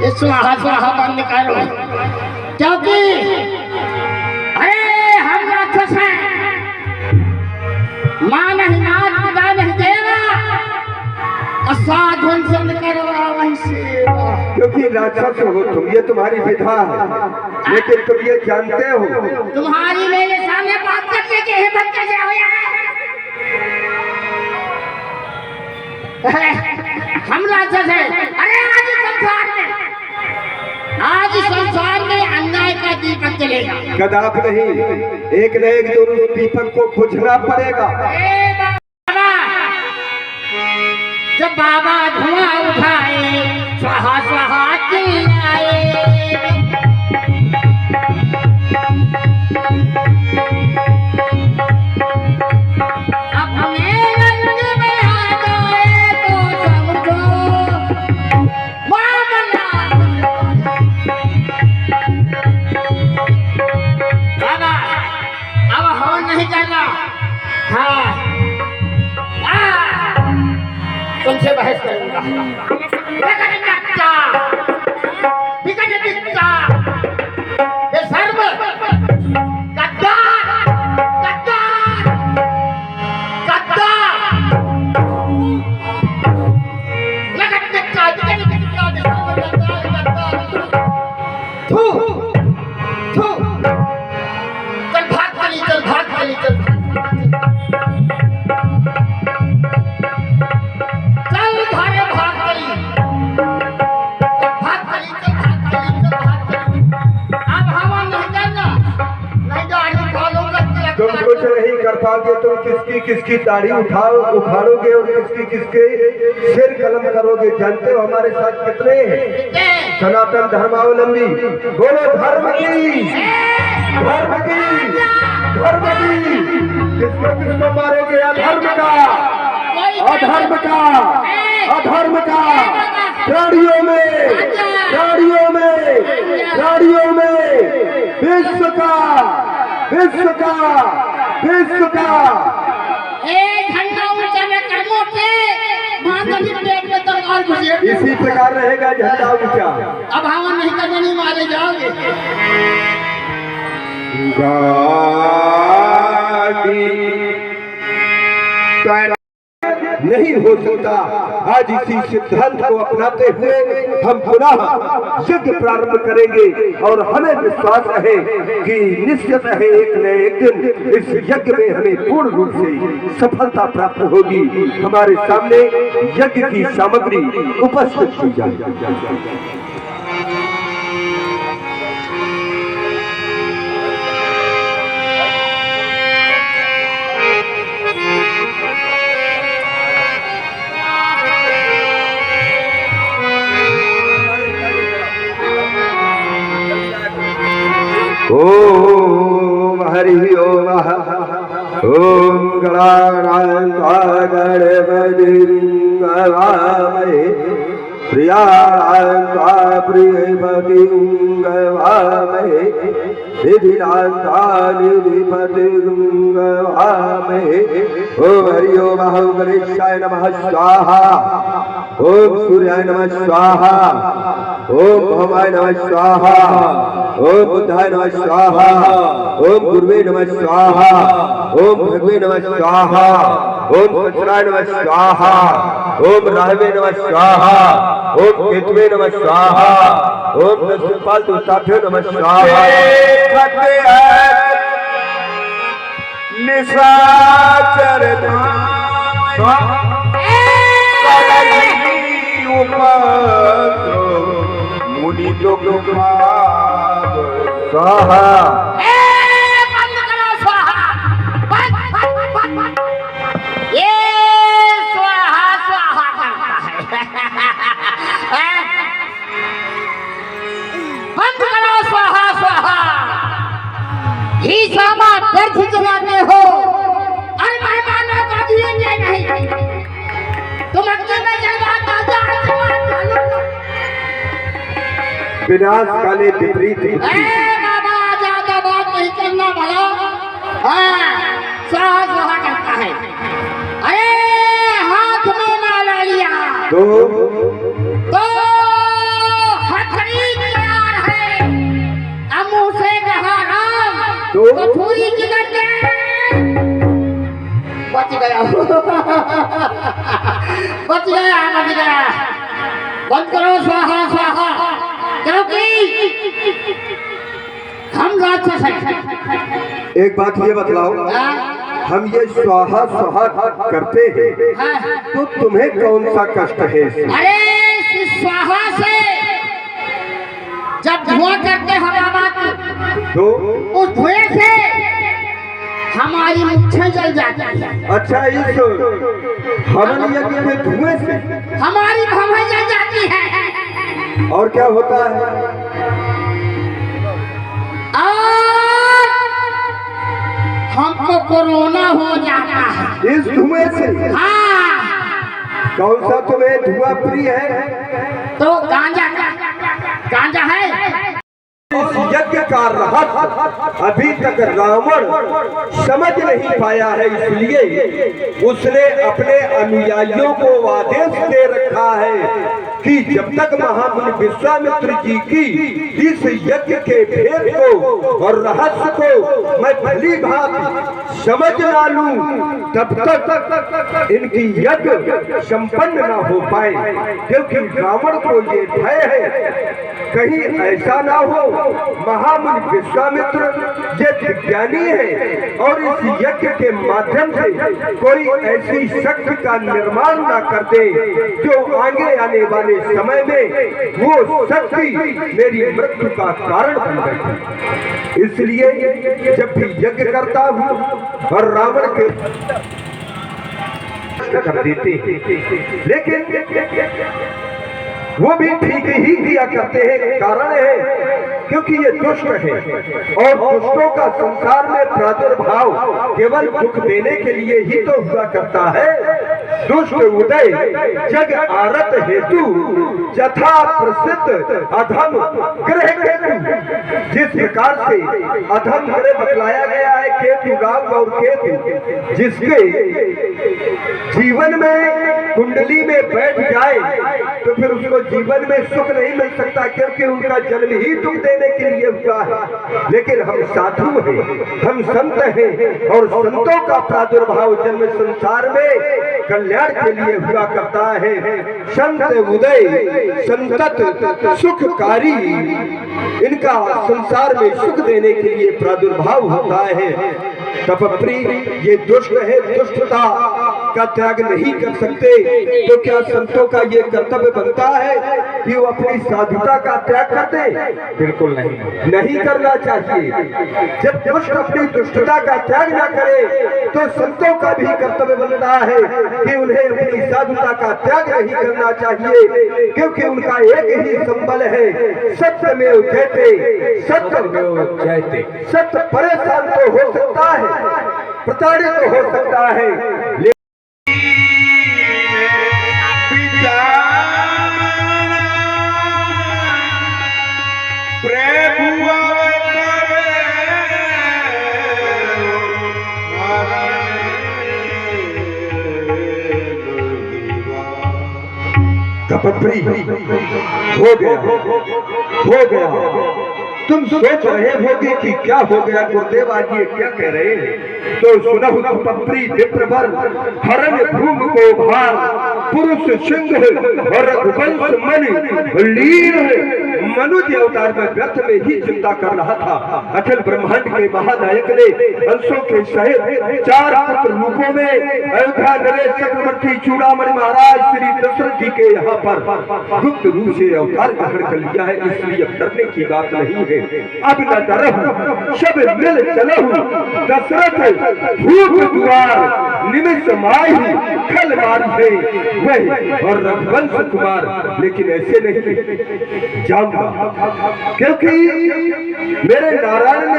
ये स्वाहा स्वाहा बंद करो, क्योंकि अरे हम राक्षस हैं, मां नहीं नाथ पिता नहीं देवा, असाधुन से करवा वहीं सेवा। क्योंकि राक्षस हो तुम, ये तुम्हारी विधा है, लेकिन तुम ये जानते हो तुम्हारी मेरे सामने बात करने की हिम्मत कैसे हो यार? हम राक्षस हैं। अरे आज संसार में अन्याय का दीपक जलेगा। कदाप नहीं, एक न एक दिन उस दीपक को बुझना पड़ेगा। बाबा, जब बाबा धुआं उठाए स्वाहा स्वाहा चिल्लाए, अपने रंग में आ जाए तो समझो मामला। बाबा अब हो नहीं करना। हाँ तुमसे बहस करूंगा। ये सर्व गद्दार गद्दार गद्दार थू थू, चल भाग चली, चल भाग चली, चल तुम कुछ नहीं कर पाओगे। तुम किसकी किसकी दाढ़ी उखाड़ोगे और किसकी किसके सिर कलम करोगे। जानते हो हमारे साथ कितने हैं सनातन धर्मावलंबी? बोलो धर्म की, धर्म की, धर्म की। किसको मारोगे? अधर्म का, अधर्म का, अधर्म का। गाड़ियों में, गाड़ियों में, गाड़ियों में विश्व का, विश्व का, विश्व का। झंडा ऊंचा में कर्मों से मांगलिक पेट में तलवार घुसेड़। इसी प्रकार रहेगा झंडा ऊंचा। अब हवा नहीं करने नहीं मारे जाओगे। नहीं हो सकता। आज इसी सिद्धांत को अपनाते हुए हम पुनः यज्ञ प्रारंभ करेंगे और हमें विश्वास है कि निश्चित है एक न एक दिन इस यज्ञ में हमें पूर्ण रूप से सफलता प्राप्त होगी। हमारे सामने यज्ञ की सामग्री उपस्थित की जाए। ओम हरि ओम। ओम गणानां गणपतिं गवामहे, प्रियाणां प्रियपतिं गवामहे, निधिनां निधिपतिं गवामहे। ओम हरि ओम। ओम गणेशाय नमः स्वाहा। ओम सूर्याय नमः स्वाहा। ओम भवाय नमः स्वाहा। ओम बुद्धाय नमः स्वाहा। ओम गुरुवे नमः स्वाहा। ओम भगवे नमः स्वाहा। ओम कंचनाय नमः स्वाहा। ओम राहवे नमः स्वाहा। ओम केतवे नमः स्वाहा। ओम दशपाल तुष्टाभ्यो नमः स्वाहा। निशाचर मुनि लोग स्वाहा। बंद करो स्वाहा, बंद। ये स्वाहा स्वाहा करता है। बंद करो स्वाहा स्वाहा। ही सामा व्यर्थ जलाते हो और मेहमानों को दिएंगे नहीं। तुम अग्नि में जलवाता विनाश काले विपरीत। बाबा ज्यादा बात नहीं करना भला। हाँ स्वाहा स्वाहा करता है। अरे हाथ में माला लिया तो हाथ गया बच गया बच गया। बंद करो स्वाहा स्वाहा, क्योंकि हम राक्षस हैं। एक बात ये बतलाओ, हाँ? हम ये स्वाहा स्वाहा करते हैं हाँ। तो तुम्हें कौन सा कष्ट है इसमें? अरे इस स्वाहा से जब धुआं करते हम आवाज, तो उस धुएं से हमारी मुट्ठें जल जाती है। अच्छा, इस हवन यज्ञ के धुएं से हमारी भवें जल जाती है। और क्या होता है? और हमको कोरोना हो जाता है इस धुएं से? हाँ। कौन सा तुम्हें धुआं प्रिय है? तो गांजा गांजा है। इस यज्ञ का रहस्य अभी तक रावण समझ नहीं पाया है, इसलिए उसने अपने अनुयायियों को आदेश दे रखा है कि जब तक महामुनि विश्वामित्र जी की इस यज्ञ के भेद को और रहस्य को मैं भली भांति समझ ना लूं, तब तक इनकी यज्ञ संपन्न ना हो पाए। क्योंकि रावण को ये भय है कहीं ऐसा ना हो महामुनि विश्वामित्र ये विज्ञानी है और इस यज्ञ के माध्यम से कोई ऐसी शक्ति का निर्माण ना कर दे जो आगे आने वाले समय में वो शक्ति मेरी मृत्यु का कारण बन गई। इसलिए जब भी यज्ञ करता हूँ और रावण के कर देते, लेकिन वो भी ठीक ही किया करते हैं। कारण है क्योंकि ये दुष्ट है और दुष्टों का संसार में प्रादुर्भाव केवल दुख देने के लिए ही तो हुआ करता है। दुष्ट उदय जग आरत हेतु यथा प्रसिद्ध अधम ग्रह केतु। जिस प्रकार से अधम ग्रह बतलाया गया है केतु, राहु और केतु, जिसके जीवन में कुंडली में बैठ जाए तो फिर उसको जीवन में सुख नहीं मिल सकता, क्योंकि उनका जन्म ही दुख देने के लिए हुआ है। लेकिन हम साधु हैं, हम संत हैं और संतों का प्रादुर्भाव जन्म संसार में कल्याण के लिए हुआ करता है। संत उदय संतत सुखकारी, इनका संसार में सुख देने के लिए प्रादुर्भाव होता है। तपप्री ये दुष्ट है, दुष्टता का त्याग नहीं कर सकते, तो क्या संतों का ये कर्तव्य बनता है कि वो अपनी साधुता का त्याग कर दे? बिल्कुल नहीं करना चाहिए। जब दुष्ट अपनी दुष्टता का त्याग न करे तो संतों का भी कर्तव्य बनता है कि उन्हें अपनी साधुता का त्याग नहीं करना चाहिए, क्योंकि उनका एक ही संबल है सत्य में जयते, सत्य में जयते। सत्य परेशान तो हो सकता है, प्रताड़ित तो हो सकता है, तपस्वी हो गया। तुम सोच रहे होगे कि क्या हो गया गुरुदेव, आज ये क्या कह रहे हैं? तो सुनहु तपस्वी विप्रवर हरण भूम को भार, पुरुष सिंह और रघुवंश मन लीन। मनुष्य अवतार में व्यर्थ में ही चिंता कर रहा था। अखिल ब्रह्मांड के महानायक ने अंशों के सहित 4 पुत्र रूपों में अयोध्या नरेश चक्रवर्ती चूड़ामणि महाराज श्री दशरथ जी के यहाँ पर गुप्त रूप से अवतार ग्रहण कर लिया है। इसलिए डरने की बात नहीं है। अब न डरहु सब मिल चलहु, दशरथ भूप द्वार निमिष माही खल मारी है वही और रघुवंश कुमार। लेकिन ऐसे नहीं जाऊंगा, क्योंकि मेरे नारायण